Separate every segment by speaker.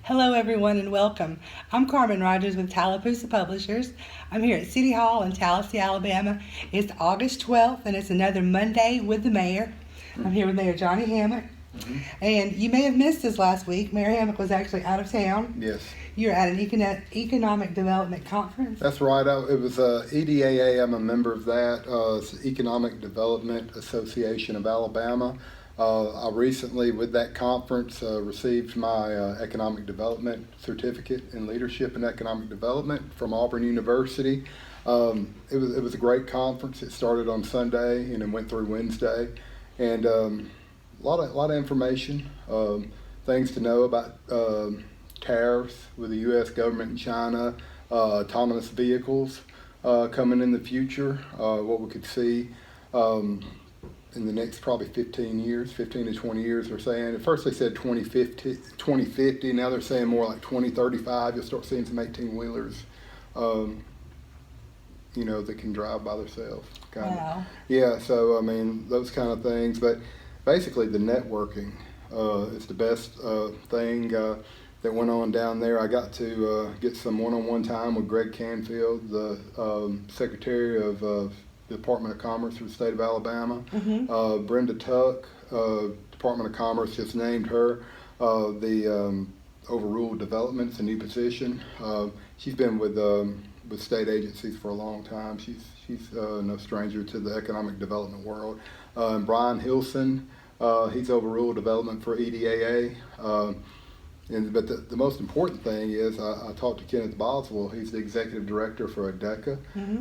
Speaker 1: Hello, everyone, and welcome. I'm Carmen Rodgers with Tallapoosa Publishers. I'm here at City Hall in Tallassee, Alabama. It's August 12th, and it's another Monday with the mayor. I'm here with Mayor Johnny Hammock. And you may have missed us last week. Mayor Hammock was actually out of town.
Speaker 2: Yes.
Speaker 1: You're at an economic development conference.
Speaker 2: That's right. It was EDAA. I'm a member of that. It's the Economic Development Association of Alabama. I recently, with that conference, received my Economic Development Certificate in Leadership and Economic Development from Auburn University. It was a great conference. It started on Sunday and then went through Wednesday, and a lot of information, things to know about tariffs with the U.S. government and China, autonomous vehicles coming in the future, what we could see in the next probably 15 to 20 years, they're saying. At first they said 2050, now they're saying more like 2035. You'll start seeing some 18-wheelers, that can drive by themselves.
Speaker 1: Wow.
Speaker 2: Yeah, so I mean, those kind of things. But basically the networking is the best thing that went on down there. I got to get some one-on-one time with Greg Canfield, the Secretary of the Department of Commerce for the state of Alabama. Brenda Tuck, Department of Commerce just named her the overruled development. It's a new position. She's been with state agencies for a long time. She's no stranger to the economic development world. Brian Hilson, he's overruled development for EDAA. But the most important thing is I talked to Kenneth Boswell. He's the executive director for EDAA.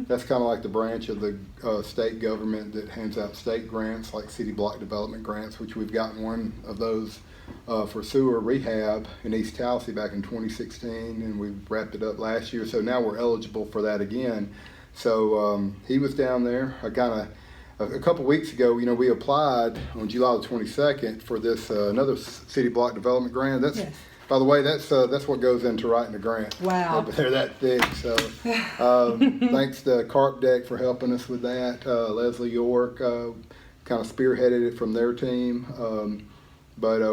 Speaker 2: That's kind of like the branch of the state government that hands out state grants, like city block development grants, which we've gotten one of those for sewer rehab in East Tallassee back in 2016, and we wrapped it up last year. So now we're eligible for that again. So he was down there. A couple weeks ago, we applied on July the 22nd for this another city block development grant.
Speaker 1: Yes.
Speaker 2: By the way, that's what goes into writing a grant.
Speaker 1: Wow.
Speaker 2: They're that thick. So thanks to Carp Deck for helping us with that. Leslie York kind of spearheaded it from their team. But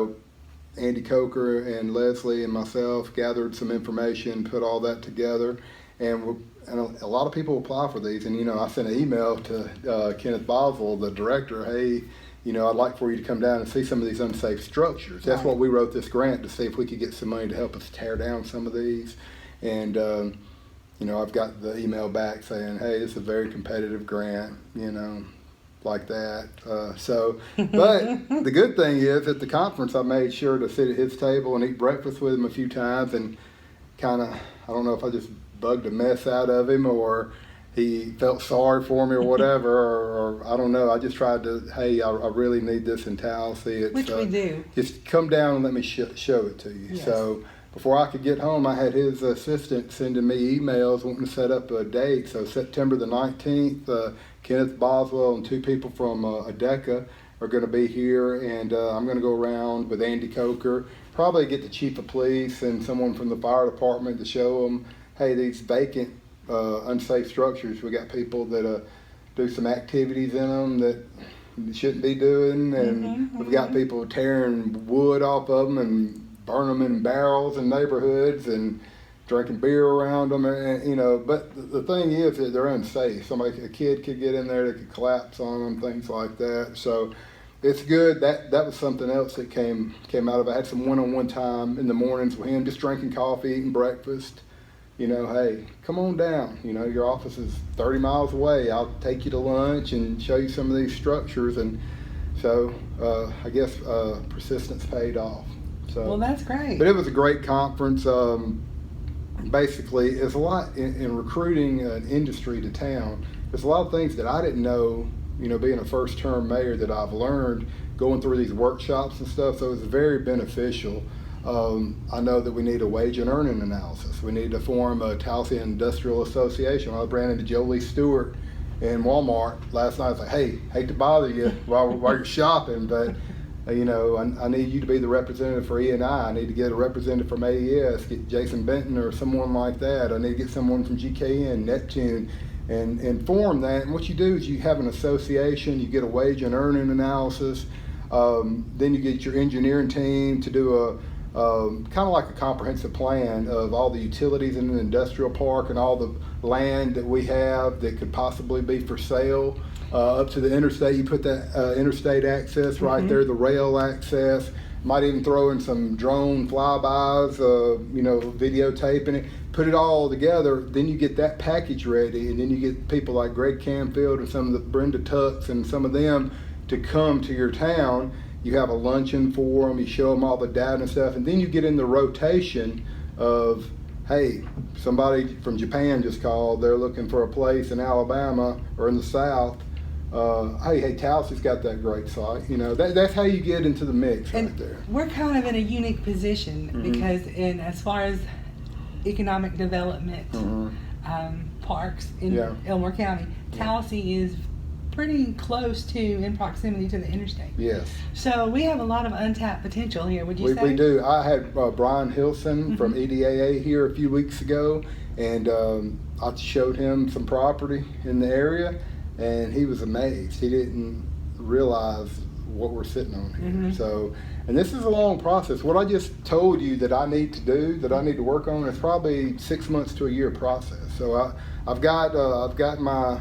Speaker 2: Andy Coker and Leslie and myself gathered some information, put all that together, and a lot of people apply for these. And I sent an email to Kenneth Boswell, the director. Hey, I'd like for you to come down and see some of these unsafe structures. That's what we wrote this grant to see if we could get some money to help us tear down some of these. And I've got the email back saying, hey, it's a very competitive grant, like that. But the good thing is at the conference, I made sure to sit at his table and eat breakfast with him a few times, and kind of, I don't know if I just bugged a mess out of him or he felt sorry for me or whatever, or I don't know. I just tried to, hey, I really need this in Tallassee.
Speaker 1: Which we do.
Speaker 2: Just come down and let me show it to you.
Speaker 1: Yes.
Speaker 2: So before I could get home, I had his assistant sending me emails wanting to set up a date. So September the 19th, Kenneth Boswell and two people from EDAA are going to be here, and I'm going to go around with Andy Coker, probably get the chief of police and someone from the fire department to show them, hey, these vacant unsafe structures, we got people that do some activities in them that shouldn't be doing, and we've got people tearing wood off of them and burn them in barrels in neighborhoods and drinking beer around them, and, but the thing is that they're unsafe. A kid could get in there, they could collapse on them, things like that. So it's good. That was something else that came out of it. I had some one-on-one time in the mornings with him, just drinking coffee, eating breakfast. Hey, come on down. Your office is 30 miles away. I'll take you to lunch and show you some of these structures. And so I guess persistence paid off. So,
Speaker 1: well, that's great.
Speaker 2: But it was a great conference. Basically, it's a lot in recruiting an industry to town. There's a lot of things that I didn't know, being a first-term mayor, that I've learned going through these workshops and stuff. So it was very beneficial. I know that we need a wage and earning analysis. We need to form a Tallassee Industrial Association. I ran into Jolie Stewart in Walmart last night. I was like, hey, hate to bother you while you're shopping, but I need you to be the representative for EDAA. I need to get a representative from AES, get Jason Benton or someone like that. I need to get someone from GKN, Neptune, and form that. And what you do is you have an association, you get a wage and earning analysis, then you get your engineering team to do kind of like a comprehensive plan of all the utilities in the industrial park and all the land that we have that could possibly be for sale up to the interstate. You put that interstate access right there, the rail access. Might even throw in some drone flybys, videotaping it. Put it all together, then you get that package ready, and then you get people like Greg Camfield and some of the Brenda Tucks and some of them to come to your town. You have a luncheon for them, you show them all the data and stuff, and then you get in the rotation of, hey, somebody from Japan just called, they're looking for a place in Alabama or in the South. Hey, Tallassee's got that great site. That's how you get into the mix right there.
Speaker 1: We're kind of in a unique position because as far as economic development, parks in Elmore County, Tallassee is pretty close to, in proximity to the interstate.
Speaker 2: Yes.
Speaker 1: So we have a lot of untapped potential here, would you say?
Speaker 2: We do. I had Brian Hilson from EDAA here a few weeks ago, and I showed him some property in the area, and he was amazed. He didn't realize what we're sitting on here. So, and this is a long process. What I just told you that I need to do, that I need to work on, is probably 6 months to a year process. So I've got my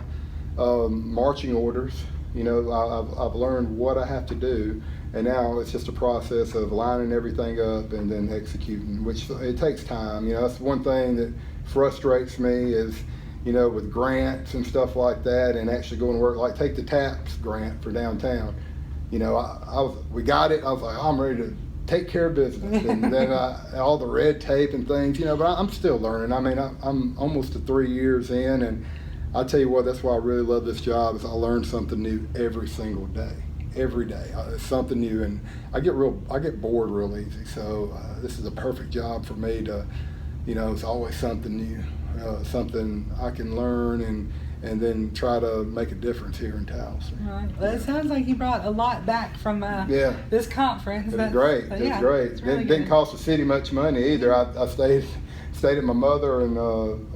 Speaker 2: marching orders. I've learned what I have to do, and now it's just a process of lining everything up and then executing, which it takes time. That's one thing that frustrates me is, with grants and stuff like that, and actually going to work, like take the TAPS grant for downtown. We got it. I was like, I'm ready to take care of business, and then all the red tape and things, but I'm still learning. I mean, I'm almost to 3 years in, and I'll tell you what, that's why I really love this job, is I learn something new every single day. Every day, it's something new, and I get bored real easy. So this is a perfect job for me to, it's always something new, something I can learn and then try to make a difference here in Tallassee.
Speaker 1: Right. Well, it sounds like you brought a lot back from this conference.
Speaker 2: It was great. It was great. It didn't cost the city much money either. I stayed at my mother and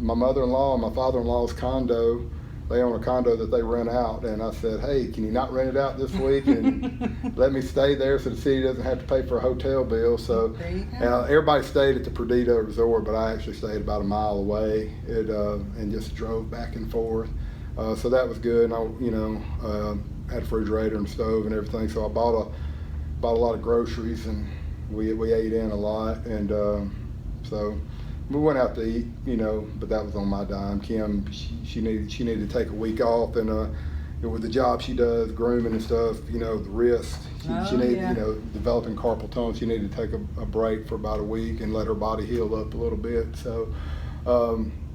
Speaker 2: my mother-in-law and my father-in-law's condo. They own a condo that they rent out, and I said, hey, can you not rent it out this week and let me stay there so the city doesn't have to pay for a hotel bill? So everybody stayed at the Perdido Resort, but I actually stayed about a mile away and just drove back and forth. So that was good. And I had a refrigerator and stove and everything, so I bought a lot of groceries, and we ate in a lot, and so we went out to eat, but that was on my dime. Kim, she needed to take a week off, and with the job she does, grooming and stuff, the wrist, she needed, developing carpal tunnel. She needed to take a break for about a week and let her body heal up a little bit. So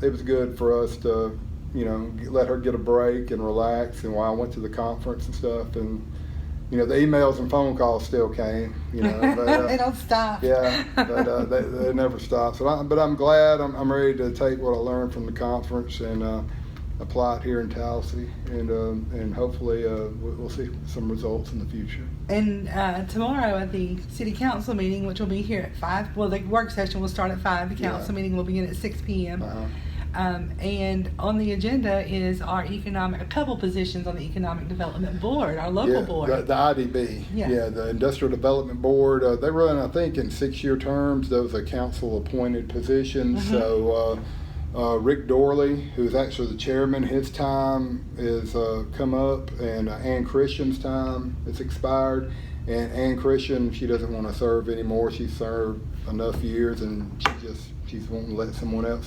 Speaker 2: it was good for us to, let her get a break and relax. And while I went to the conference and stuff, and the emails and phone calls still came, but,
Speaker 1: they don't stop.
Speaker 2: Yeah, but they never stop. So, but I'm glad. I'm ready to take what I learned from the conference and apply it here in Tallassee, and hopefully we'll see some results in the future.
Speaker 1: And tomorrow at the city council meeting, which will be here at 5, well, the work session will start at 5. The council meeting will begin at 6 p.m. And on the agenda is a couple positions on the Economic Development Board, our local board.
Speaker 2: The IDB. Yeah, the Industrial Development Board. They run, I think, in 6-year terms. Those are council-appointed positions. So Rick Dorley, who's actually the chairman, his time is come up, and Ann Christian's time is expired. And Ann Christian, she doesn't want to serve anymore. She's served enough years, and she's wanting to let someone else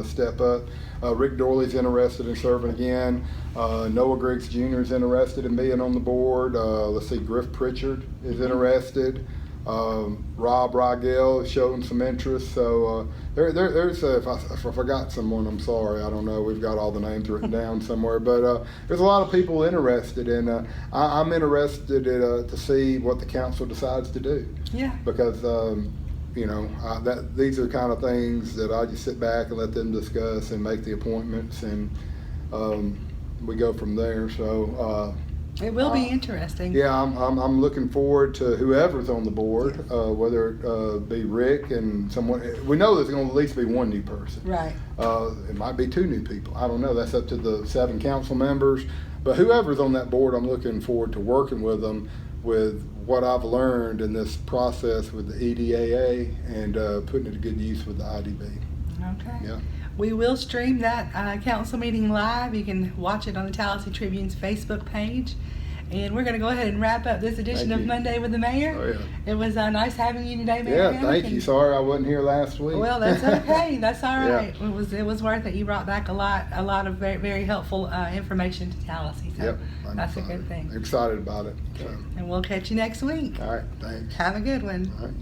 Speaker 2: step up. Rick Dorley's interested in serving again. Noah Griggs Jr. is interested in being on the board. Let's see, Griff Pritchard is interested. Rob Rygel is showing some interest. So there's if I forgot someone, I'm sorry. I don't know. We've got all the names written down somewhere, but there's a lot of people interested, and I'm interested to see what the council decides to do. Yeah. Because these are kind of things that I just sit back and let them discuss and make the appointments, and we go from there. So
Speaker 1: it will be interesting.
Speaker 2: Yeah, I'm looking forward to whoever's on the board, whether it be Rick and someone. We know there's going to at least be one new person.
Speaker 1: Right.
Speaker 2: It might be 2 new people. I don't know. That's up to the 7 council members. But whoever's on that board, I'm looking forward to working with them with what I've learned in this process with the EDAA and putting it to good use with the IDB.
Speaker 1: Okay.
Speaker 2: Yeah.
Speaker 1: We will stream that council meeting live. You can watch it on the Tallassee Tribune's Facebook page. And we're going to go ahead and wrap up this edition
Speaker 2: Thank
Speaker 1: of
Speaker 2: you.
Speaker 1: Monday with the Mayor.
Speaker 2: Oh, yeah.
Speaker 1: It was nice having you today, Mayor.
Speaker 2: Yeah,
Speaker 1: Hammock,
Speaker 2: thank you. Sorry I wasn't here last week.
Speaker 1: Well, that's okay. That's all
Speaker 2: Yeah.
Speaker 1: right. It was worth it. You brought back a lot of very, very helpful information to Tallassee. So
Speaker 2: Yep, I'm
Speaker 1: that's
Speaker 2: excited.
Speaker 1: a good thing.
Speaker 2: Excited about it. So,
Speaker 1: And we'll catch you next week.
Speaker 2: all right, thanks.
Speaker 1: Have a good one.
Speaker 2: All right.